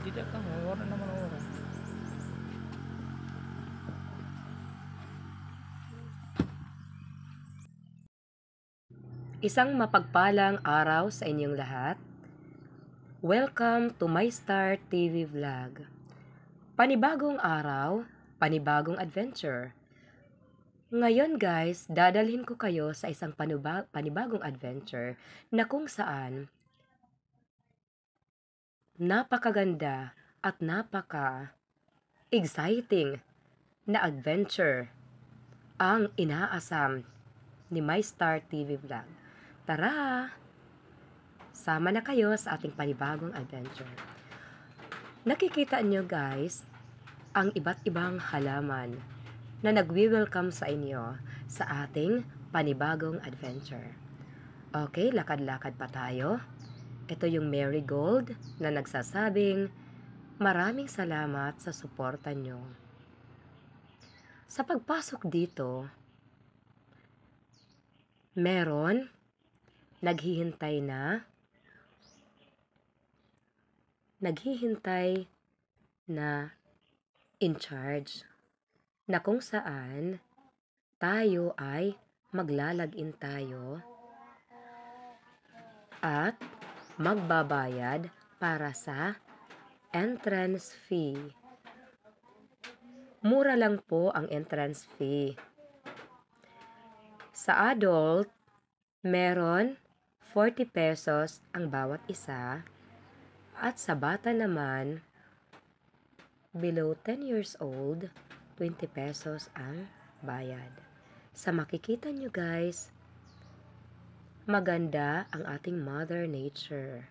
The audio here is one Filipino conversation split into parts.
Dili ka mo, wala naman oras. Isang mapagpalang araw sa inyong lahat. Welcome to My Star TV Vlog. Panibagong araw, panibagong adventure. Ngayon guys, dadalhin ko kayo sa isang panibagong adventure na kung saan napakaganda at napaka-exciting na adventure ang inaasam ni My Star TV Vlog. Tara! Sama na kayo sa ating panibagong adventure. Nakikita nyo guys, ang iba't ibang halaman na nagwi-welcome sa inyo sa ating panibagong adventure. Okay, lakad-lakad pa tayo. Ito yung marigold na nagsasabing, maraming salamat sa suporta nyo. Sa pagpasok dito, meron naghihintay na in charge na kung saan tayo ay maglalagin tayo at magbabayad para sa entrance fee. Mura lang po ang entrance fee. Sa adult, meron 40 pesos ang bawat isa at sa bata naman, below 10 years old, 20 pesos ang bayad. Sa makikita nyo guys, maganda ang ating Mother Nature.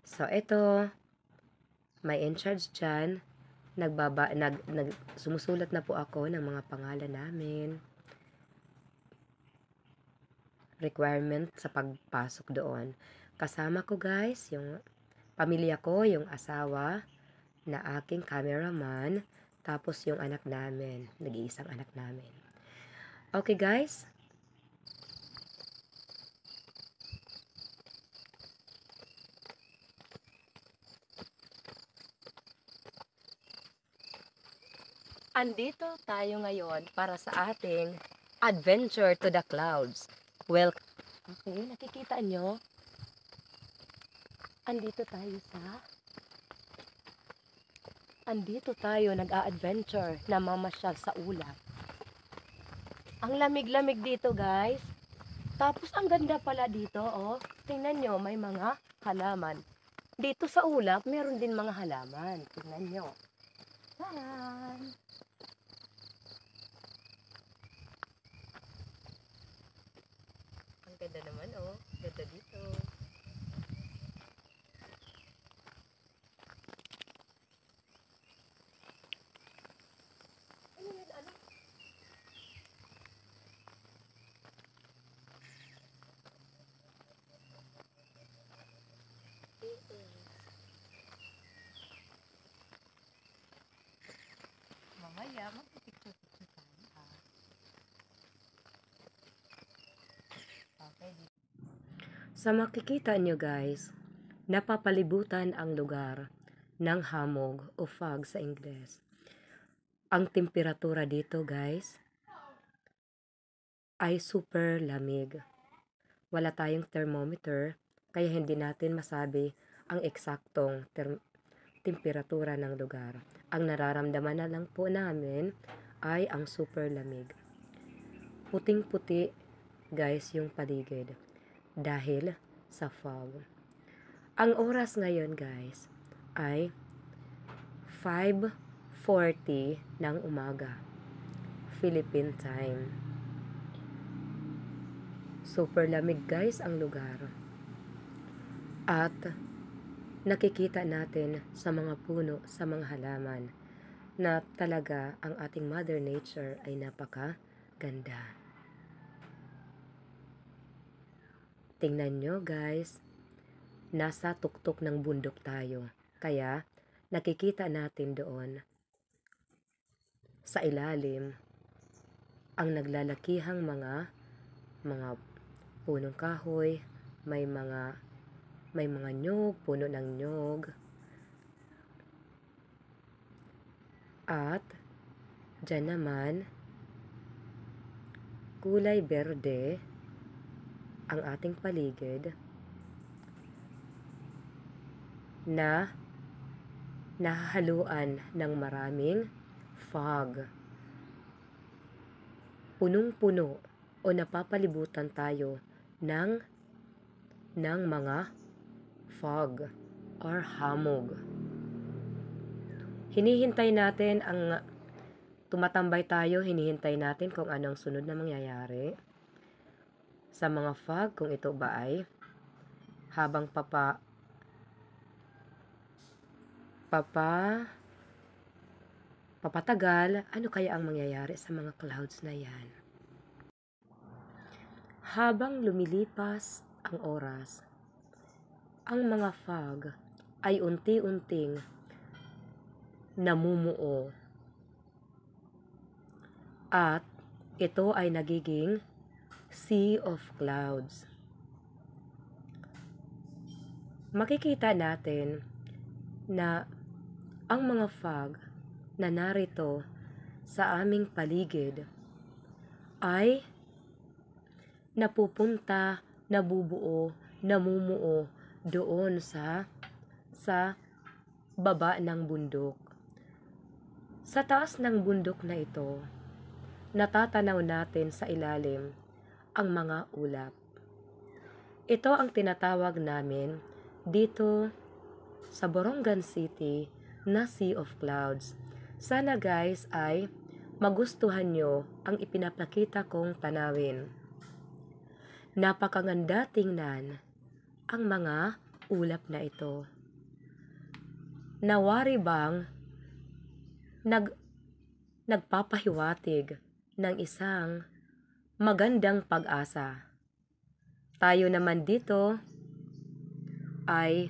So ito, may in charge dyan, sumusulat na po ako ng mga pangalan namin, requirement sa pagpasok doon. Kasama ko guys, yung pamilya ko, yung asawa na aking cameraman, tapos yung anak namin, nag-iisang anak namin. Okay guys? Andito tayo ngayon para sa ating adventure to the clouds. Welcome. Okay, nakikita nyo? Andito tayo nag-a-adventure na mamasyal sa ulap. Ang lamig-lamig dito guys. Tapos ang ganda pala dito, oh. Tingnan nyo, may mga halaman. Dito sa ulap, meron din mga halaman. Tingnan nyo. Taran! Ang ganda naman, oh. Ganda dito. Ano yan, ano? Mamaya, magpipicture-picture tayo, ha? Okay, sa makikita nyo guys, napapalibutan ang lugar ng hamog o fog sa Ingles. Ang temperatura dito guys ay super lamig. Wala tayong thermometer kaya hindi natin masabi ang eksaktong temperatura ng lugar. Ang nararamdaman na lang po namin ay ang super lamig. Puting-puti guys yung paligid dahil sa fog. Ang oras ngayon guys ay 5:40 ng umaga, Philippine time. Super lamig guys ang lugar. At nakikita natin sa mga puno, sa mga halaman na talaga ang ating Mother Nature ay napakaganda. Tingnan nyo guys, nasa tuktok ng bundok tayo. Kaya nakikita natin doon sa ilalim ang naglalakihang mga punong kahoy, may mga may mga nyog, puno ng nyog. At dyan naman, kulay berde ang ating paligid na nahahaluan ng maraming fog. Punong-puno o napapalibutan tayo ng mga fog or hamog. Hinihintay natin tumatambay tayo, hinihintay natin kung anong sunod na mangyayari sa mga fog, kung ito ba ay habang papatagal, ano kaya ang mangyayari sa mga clouds na yan? Habang lumilipas ang oras, ang mga fog ay unti-unting namumuo at ito ay nagiging sea of clouds. Makikita natin na ang mga fog na narito sa aming paligid ay napupunta, nabubuo, namumuo doon sa baba ng bundok. Sa taas ng bundok na ito, natatanaw natin sa ilalim ang mga ulap. Ito ang tinatawag namin dito sa Borongan City na Sea of Clouds. Sana guys ay magustuhan nyo ang ipinapakita kong tanawin. Napakaganda tingnan ang mga ulap na ito. Nawari bang nagpapahiwatig ng isang magandang pag-asa. Tayo naman dito ay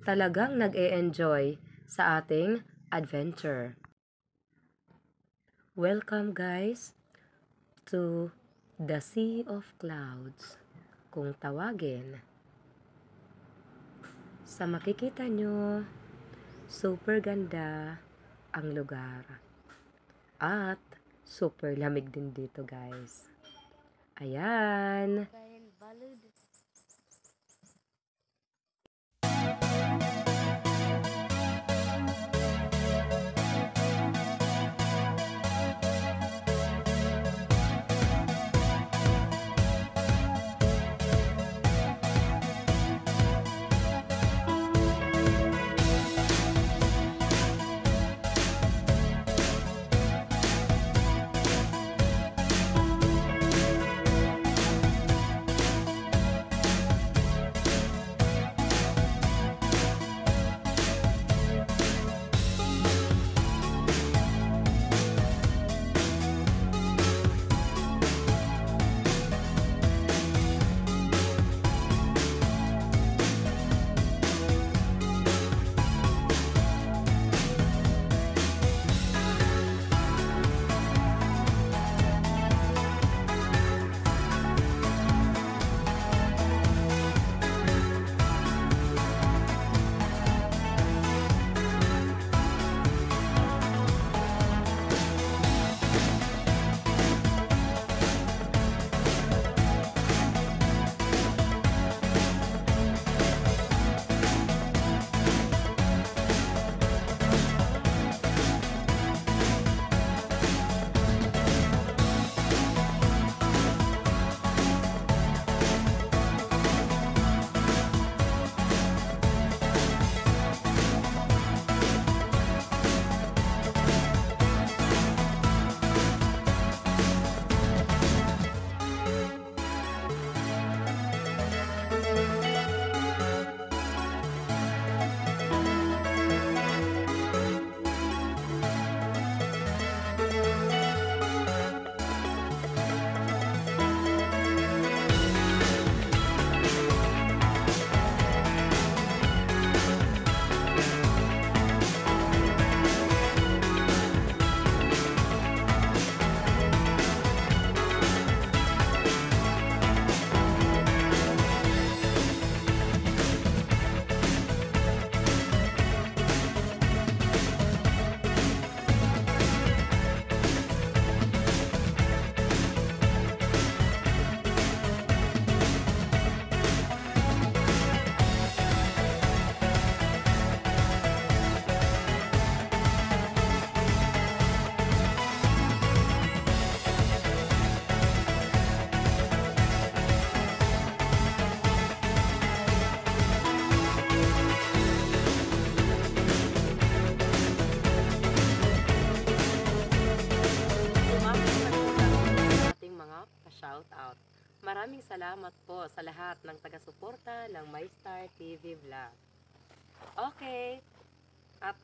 talagang nag-e-enjoy sa ating adventure. Welcome guys to the Sea of Clouds, kung tawagin. Sa makikita nyo, super ganda ang lugar. At super lamig din dito guys. Ayan. Dahil balod. maraming salamat po sa lahat ng taga-suporta ng My Star TV Vlog. Okay. At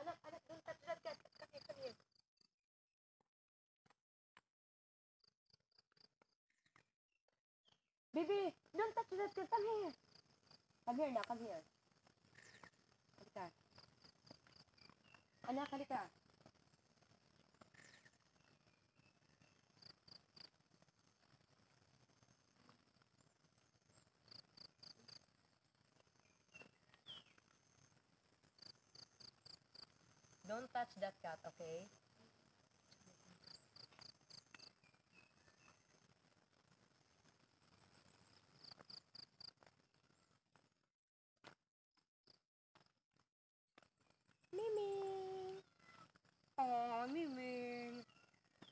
anak, don't touch that cat. Come here. Baby, don't touch that cat. Come here. Come here na, come here. Halika. Anak, halika. Don't touch that cat, okay? Miming! Oh, Miming!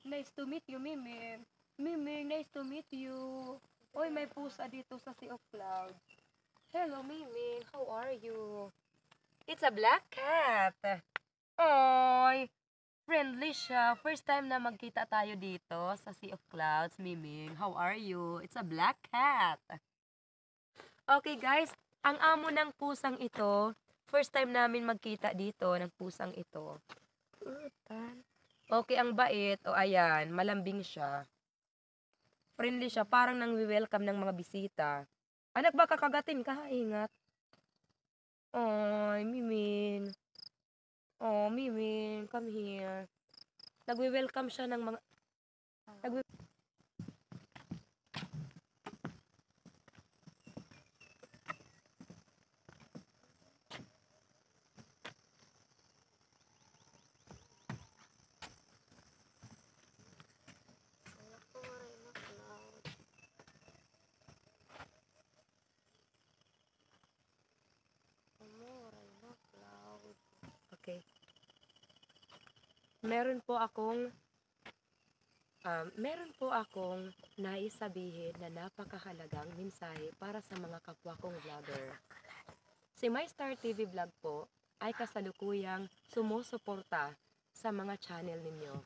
Nice to meet you, Miming. Miming, nice to meet you. Oy, may pusa dito sa Sea of Clouds. Hello, Miming. How are you? It's a black cat. Oy, friendly siya. First time na magkita tayo dito sa Sea of Clouds, Miming. How are you? It's a black cat. Okay, guys. Ang amo ng pusang ito, first time namin magkita dito ng pusang ito. Okay, ang bait. O, ayan. Malambing siya. Friendly siya. Parang nang-welcome ng mga bisita. Anak, baka kagatin ka. Ingat. Oy, Miming. Oh, Miming, come here. Nagwe-welcome siya ng mga... Okay. Meron po akong naisabihin na napakahalagang mensahe para sa mga kapwa kong vlogger. Si My Star TV Vlog po ay kasalukuyang sumusuporta sa mga channel ninyo.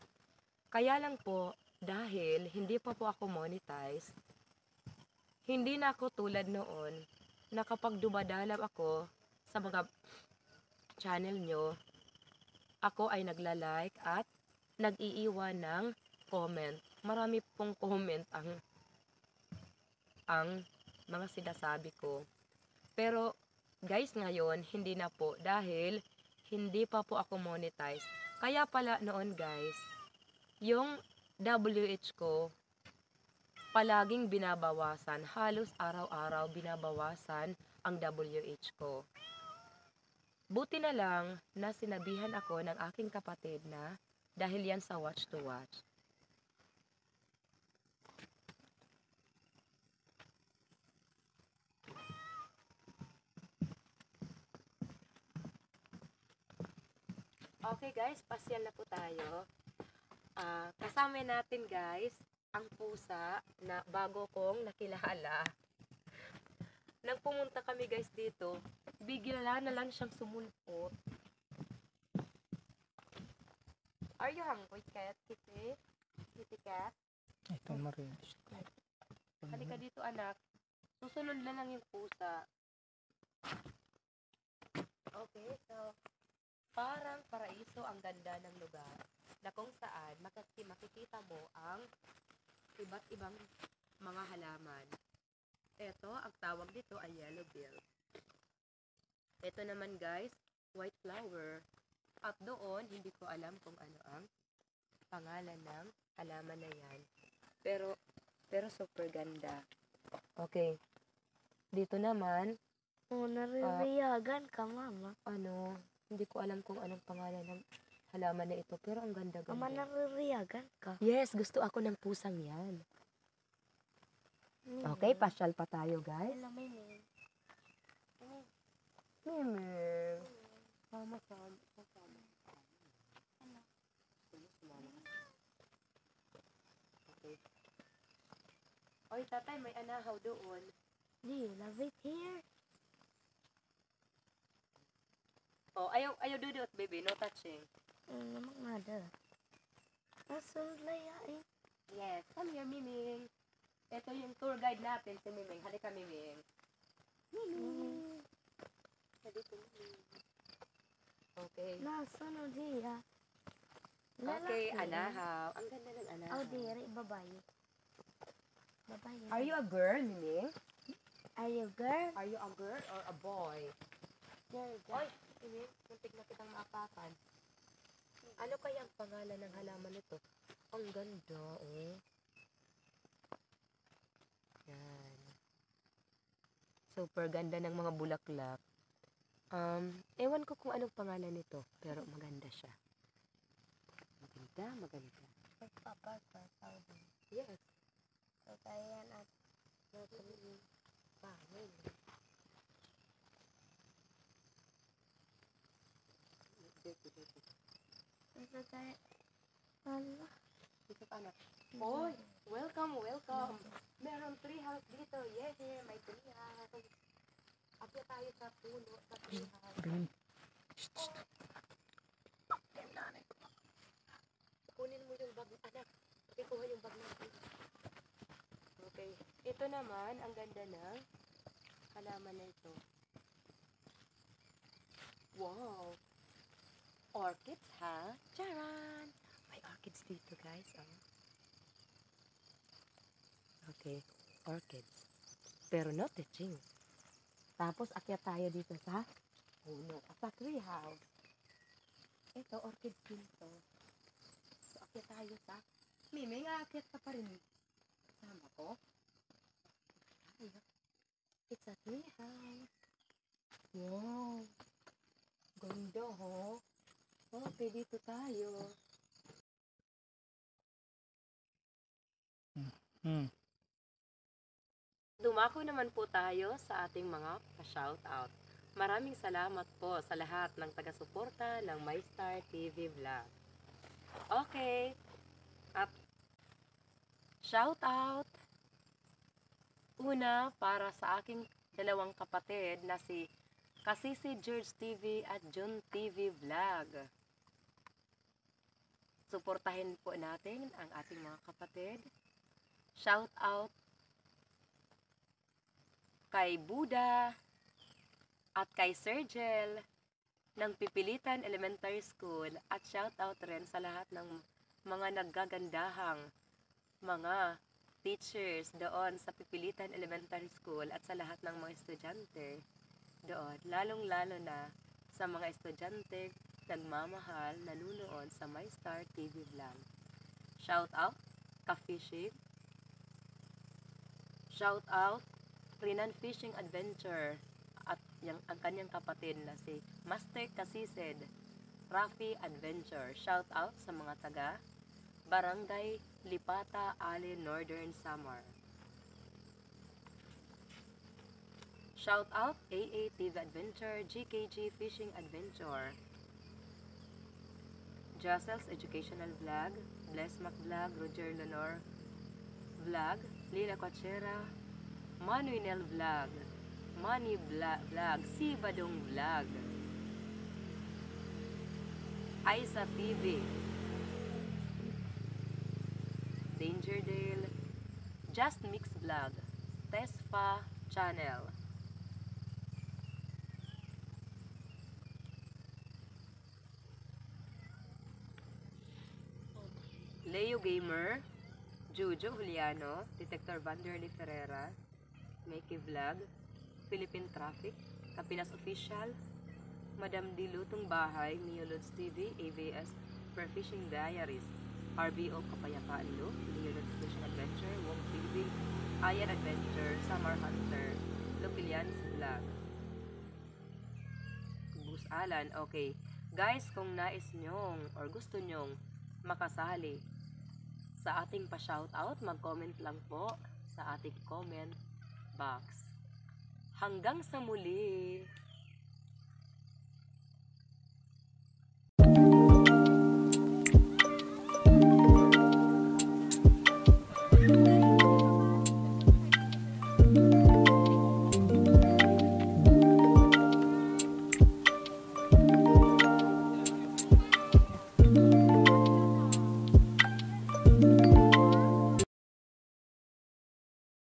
Kaya lang po, dahil hindi pa po ako monetize, hindi na ako tulad noon na kapag dumadalaw ako sa mga channel nyo, ako ay nagla-like at nag-iiwan ng comment. Marami pong comment ang mga sinasabi ko. Pero guys, ngayon hindi na po dahil hindi pa po ako monetize. Kaya pala noon guys, yung WH ko palaging binabawasan. Halos araw-araw binabawasan ang WH ko. Buti na lang na sinabihan ako ng aking kapatid na dahil yan sa watch to watch. Okay guys, pasyal na po tayo. Kasama natin guys ang pusa na bago kong nakilala. Nang pumunta kami guys dito, bigla na lang siyang sumulpot. Are you hungry, cat? Kitty? Kitty cat? Ito Maria. Halika dito anak. Susunod na lang yung pusa. Okay, so parang paraiso ang ganda ng lugar na kung saan makikita mo ang iba't ibang mga halaman. Ito, ang tawag dito ay yellow bill. Ito naman guys, white flower. At doon, hindi ko alam kung ano ang pangalan ng halaman na yan. Pero super ganda. Okay. Dito naman, Naririyagan ka, mama. hindi ko alam kung anong pangalan ng halaman na ito. Pero ang Mama, ganda-ganda. naririyagan ka. Yes, gusto ako ng pusang yan. Okay, pasyal pa tayo guys. Hello, Mimi. Miming. Mama. Okay. Oy, tatay, may anahaw doon. Do you love it here? Oh, ayaw dudot, baby. No touching. Namang mother. Asun layain. Yes, come here, Miming. Ito yung tour guide natin, si Miming. Halika, Miming. Miming. Halika, Miming. Okay. Nasunod siya. Okay, Lalaki. anahaw. Ang ganda ng anahaw. Oh, diri, babae. Babae. Are you a girl, Miming? Are you girl? Are you a girl or a boy? Girl, Oy, Miming, muntik na kitang maapakan. Ano kaya ang pangalan ng halaman nito? Ang ganda, oh. Yan. Super ganda ng mga bulaklak. Ewan ko kung anong pangalan nito, pero maganda siya. Maganda, maganda. Pagpapasal. Yes. So, kaya at Pangin. so, kaya, ala, Dito ka, anak. Oy, welcome, welcome. Meron tree house dito. Yes, may tree house. Apya tayo sa puno, sa tree house. Kunin mo yung bag, anak. Ikuha yung bag natin. Okay. Ito naman, ang ganda ng halaman na ito. Wow. Orchids, ha? Charan! May orchids dito, guys. Oh. Okay. Orchids. Pero no touching. Tapos, akyat tayo dito sa puno. Sa tree house. Ito, orchids dito. So, akyat tayo sa... Miming, aakyat ka pa rin. Sama ko. It's a tree house. Wow. Ganda, ho. Okay, dito tayo. Dumako naman po tayo sa ating mga pa-shoutout. Maraming salamat po sa lahat ng taga-suporta ng MyStar TV Vlog. Okay. At shoutout. Una, para sa aking dalawang kapatid na si Kasisi George TV at Jun TV Vlog. Suportahin po natin ang ating mga kapatid. Shout out kay Buda at kay Sergel ng Pipilitan Elementary School at shout out rin sa lahat ng mga naggagandahang mga teachers doon sa Pipilitan Elementary School at sa lahat ng mga estudyante doon, lalong-lalo na sa mga estudyante nagmamahal, nanunood sa MyStar TV Vlog. Shout out, Ka-Fishing. Shout out, Rinan Fishing Adventure at ang kanyang kapatid na si Master Kasisid, Rafi Adventure. Shout out sa mga taga Barangay Lipata, Ali, Northern Samar. Shout out AA TV Adventure, GKG Fishing Adventure, Jocel's Educational Vlog, Bless Mac Vlog, Roger Lenor Vlog, Lila Coachera, Manuinel Vlog, Manny Vlog, Si Badong Vlog, Aisa TV, Danger Dale, Just Mix Vlog, Tesfa Channel, Leo Gamer, Jujo Juliano, Detector Vanderlei Ferreira, Mikey Vlog, Philippine Traffic, Kapilas Official, Madam D. Lutong Bahay, Mio Lods TV, AVS Fishing Diaries, RBO Kapayapaan Lo, Mio Lods Fishing Adventure, Wong TV, Ayan Adventure, Summer Hunter, Lopilianis Vlog, Gus Alan. Okay, guys, kung nais nyong or gusto nyong makasali sa ating pa-shoutout, mag-comment lang po sa ating comment box. Hanggang sa muli!